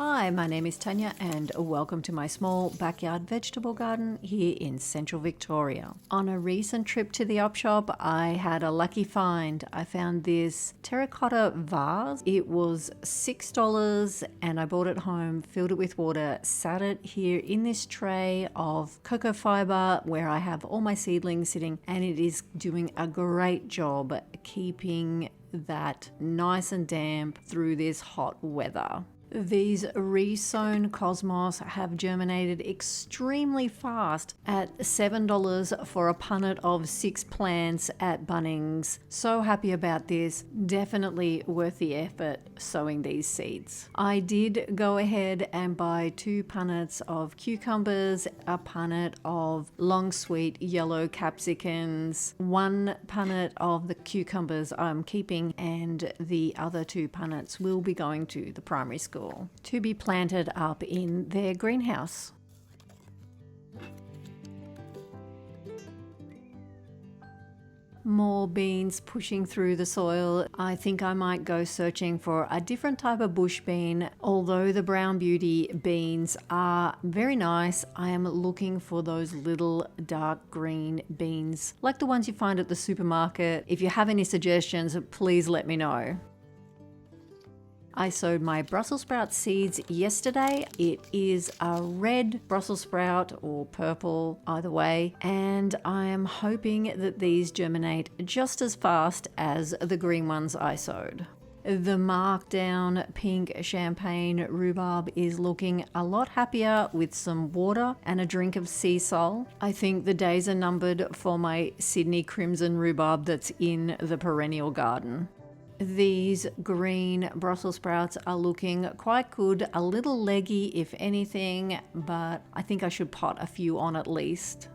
Hi, my name is Tanya and welcome to my small backyard vegetable garden here in central Victoria. On a recent trip to the op shop, I had a lucky find. I found this terracotta vase. It was $6 and I brought it home, filled it with water, sat it here in this tray of cocoa fiber where I have all my seedlings sitting, and it is doing a great job keeping that nice and damp through this hot weather. These resown cosmos have germinated extremely fast at $7 for a punnet of 6 plants at Bunnings. So happy about this. Definitely worth the effort sowing these seeds. I did go ahead and buy 2 punnets of cucumbers, a punnet of long sweet yellow capsicums, 1 punnet of the cucumbers I'm keeping, and the other 2 punnets will be going to the primary school to be planted up in their greenhouse. More beans pushing through the soil. I think I might go searching for a different type of bush bean. Although the brown beauty beans are very nice, I am looking for those little dark green beans like the ones you find at the supermarket. If you have any suggestions, please let me know. I sowed my Brussels sprout seeds yesterday. It is a red Brussels sprout or purple, either way, and I am hoping that these germinate just as fast as the green ones I sowed. The markdown pink champagne rhubarb is looking a lot happier with some water and a drink of Seasol. I think the days are numbered for my Sydney crimson rhubarb that's in the perennial garden. These green Brussels sprouts are looking quite good, a little leggy if anything, but I think I should pot a few on at least.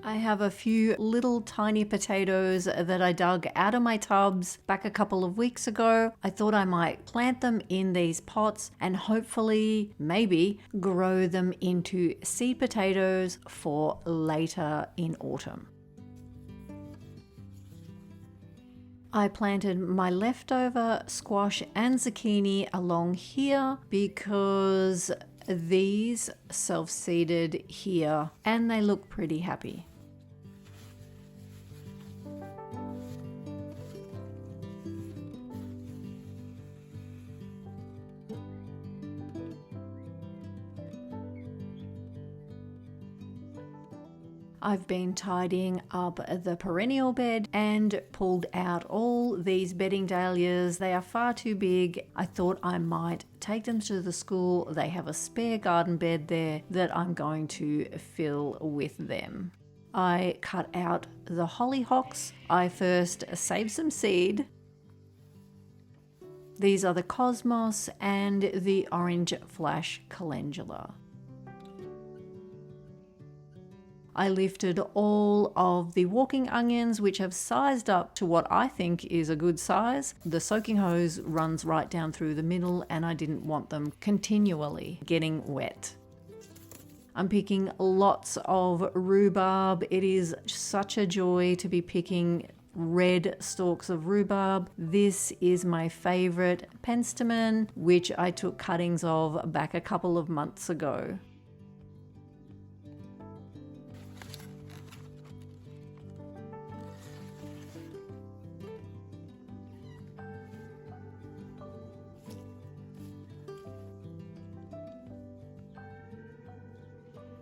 I have a few little tiny potatoes that I dug out of my tubs back a couple of weeks ago. I thought I might plant them in these pots and hopefully, maybe, grow them into seed potatoes for later in autumn. I planted my leftover squash and zucchini along here because these self-seeded here and they look pretty happy. I've been tidying up the perennial bed and pulled out all these bedding dahlias. They are far too big. I thought I might take them to the school. They have a spare garden bed there that I'm going to fill with them. I cut out the hollyhocks. I first saved some seed. These are the cosmos and the orange flash calendula. I lifted all of the walking onions, which have sized up to what I think is a good size. The soaking hose runs right down through the middle and I didn't want them continually getting wet. I'm picking lots of rhubarb. It is such a joy to be picking red stalks of rhubarb. This is my favorite penstemon, which I took cuttings of back a couple of months ago.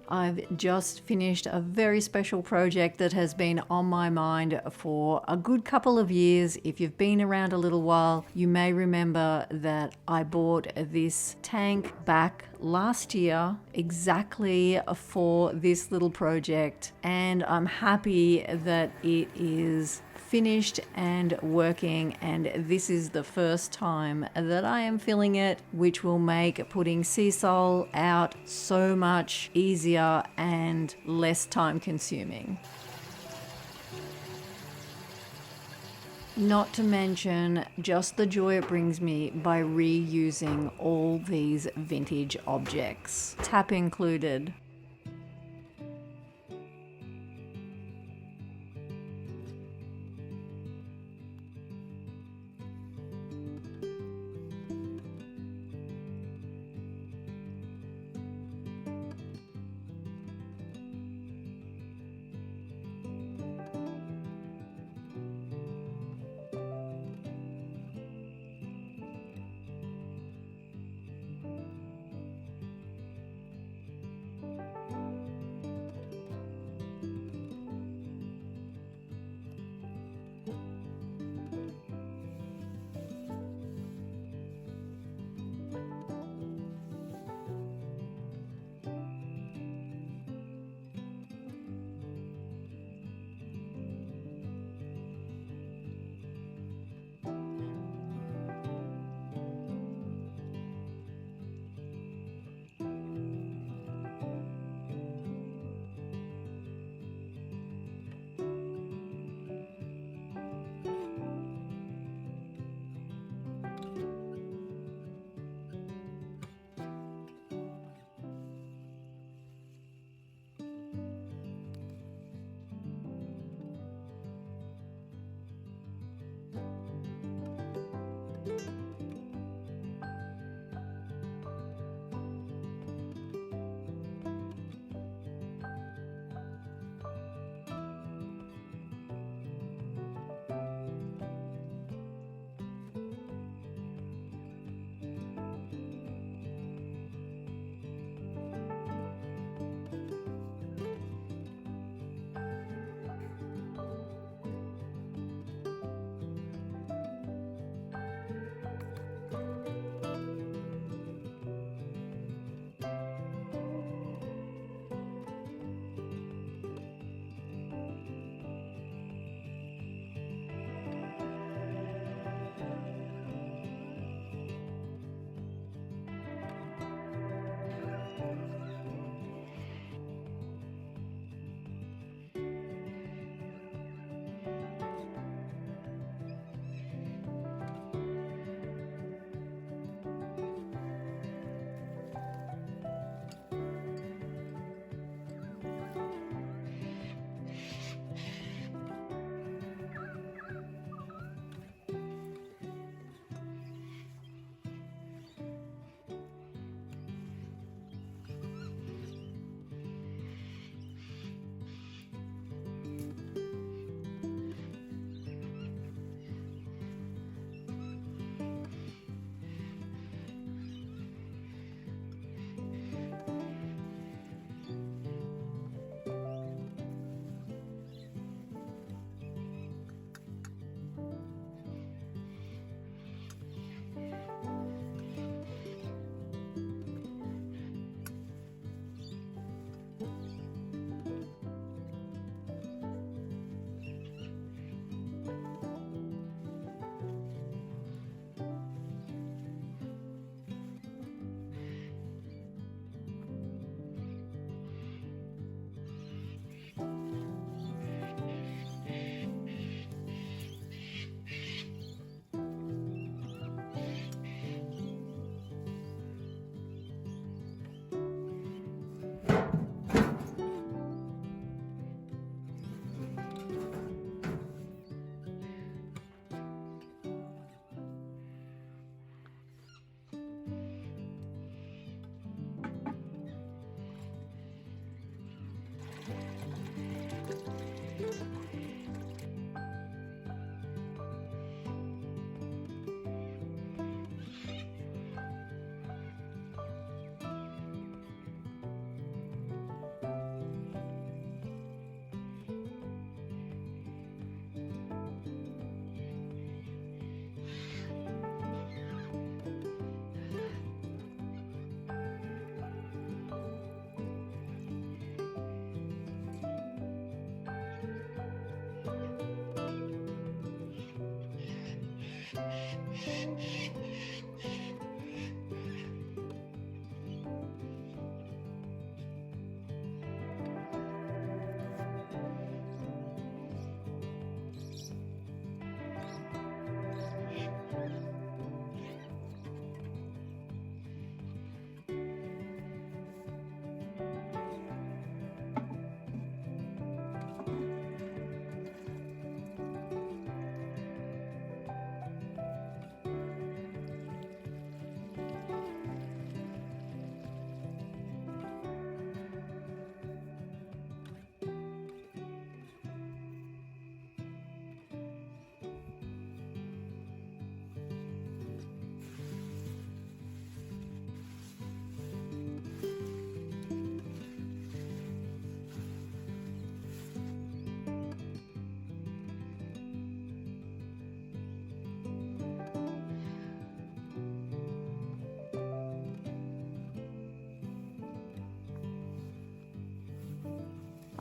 I've just finished a very special project that has been on my mind for a good couple of years. If you've been around a little while, you may remember that I bought this tank back last year exactly for this little project, and I'm happy that it is finished and working, and this is the first time that I am filling it, which will make putting Seasol out so much easier and less time consuming. Not to mention just the joy it brings me by reusing all these vintage objects, tap included.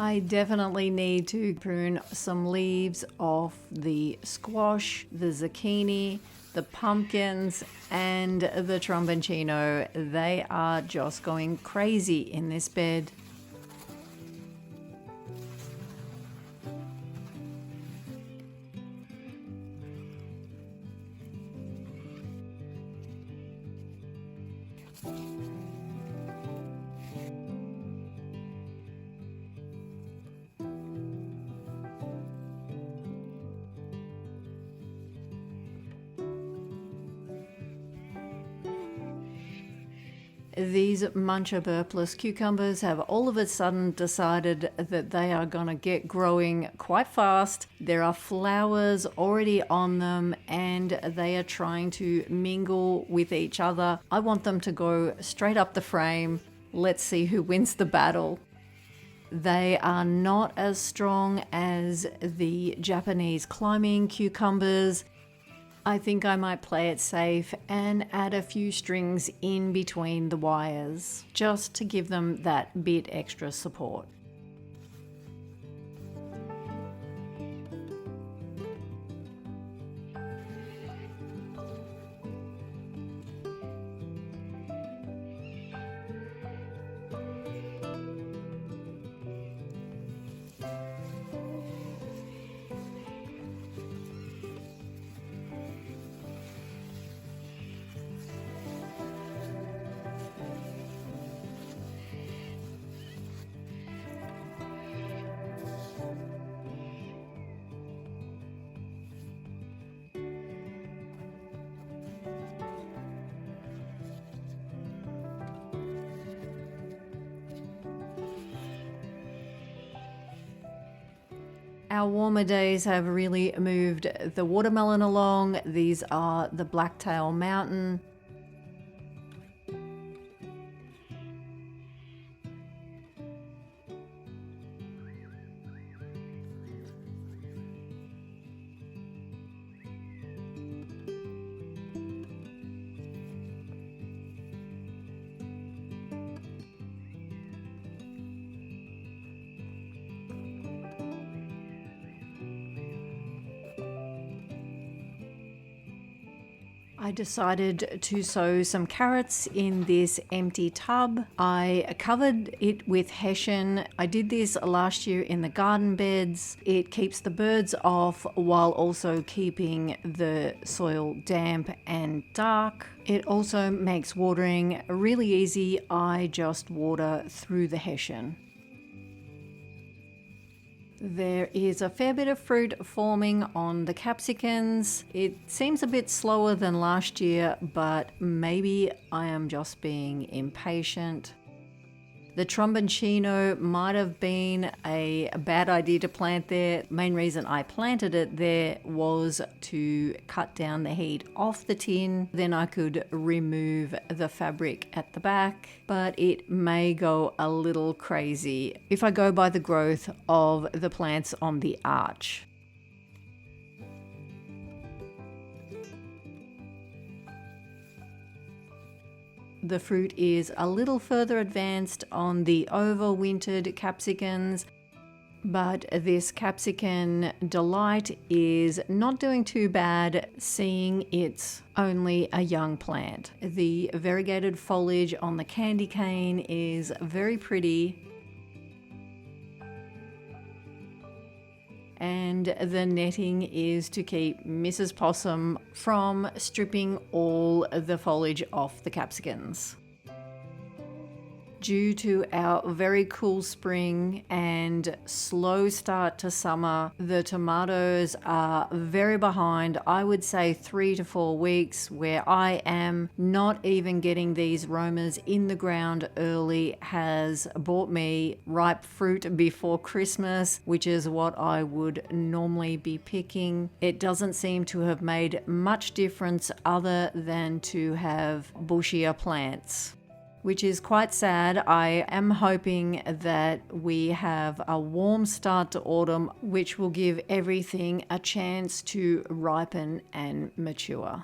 I definitely need to prune some leaves off the squash, the zucchini, the pumpkins, and the tromboncino. They are just going crazy in this bed. These Munchaburplus cucumbers have all of a sudden decided that they are going to get growing quite fast. There are flowers already on them and they are trying to mingle with each other. I want them to go straight up the frame. Let's see who wins the battle. They are not as strong as the Japanese climbing cucumbers. I think I might play it safe and add a few strings in between the wires, just to give them that bit extra support. Our warmer days have really moved the watermelon along. These are the Blacktail Mountain. I decided to sow some carrots in this empty tub. I covered it with hessian. I did this last year in the garden beds. It keeps the birds off while also keeping the soil damp and dark. It also makes watering really easy. I just water through the hessian. There is a fair bit of fruit forming on the capsicums. It seems a bit slower than last year, but maybe I am just being impatient. The tromboncino might have been a bad idea to plant there. Main reason I planted it there was to cut down the heat off the tin. Then I could remove the fabric at the back, but it may go a little crazy if I go by the growth of the plants on the arch. The fruit is a little further advanced on the overwintered capsicums, but this capsicum Delight is not doing too bad, seeing it's only a young plant. The variegated foliage on the candy cane is very pretty, and the netting is to keep Mrs. Possum from stripping all the foliage off the capsicums. Due to our very cool spring and slow start to summer, the tomatoes are very behind. I would say 3 to 4 weeks, where I am not even getting these Romas in the ground early has bought me ripe fruit before Christmas, which is what I would normally be picking. It doesn't seem to have made much difference other than to have bushier plants, which is quite sad. I am hoping that we have a warm start to autumn, which will give everything a chance to ripen and mature.